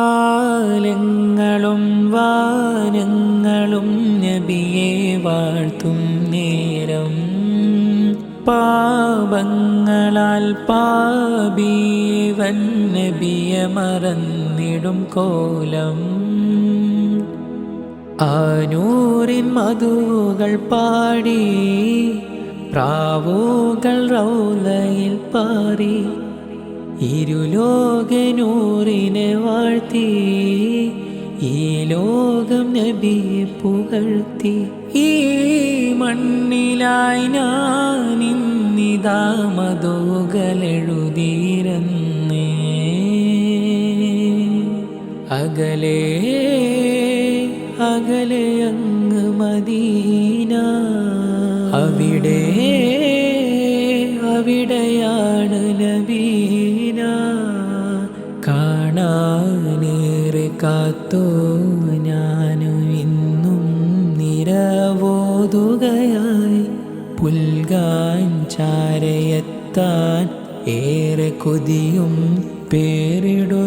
ആലങ്ങളും വാനങ്ങളും നബിയെ വാഴ്ത്തും നേരം പാപങ്ങളാൽ പാപിവൻ നബിയെ മറന്നിടും കോലം ആനൂറിൻ മധുകൾ പാടി പ്രാവുകൾ റൗലയിൽ പാറി ഇരുലോകനൂറിനെ വാഴ്ത്തി ഈ ലോകം നബിയെ പുകഴ്ത്തി ഈ മണ്ണിലായി ഞാൻ ഇന്നിതാ മധുകളെഴുതിയിരുന്നേ അകലെ അകലെ അങ്ങ് മദീന അവിടെയാണ് നബീന കാണാനേറെ കാത്തോ ഞാനും ഇന്നും നിരവോതുകയായി പുൽകാൻ ചാരയെത്താൻ ഏറെ കൊതിയും പേരിടുന്നു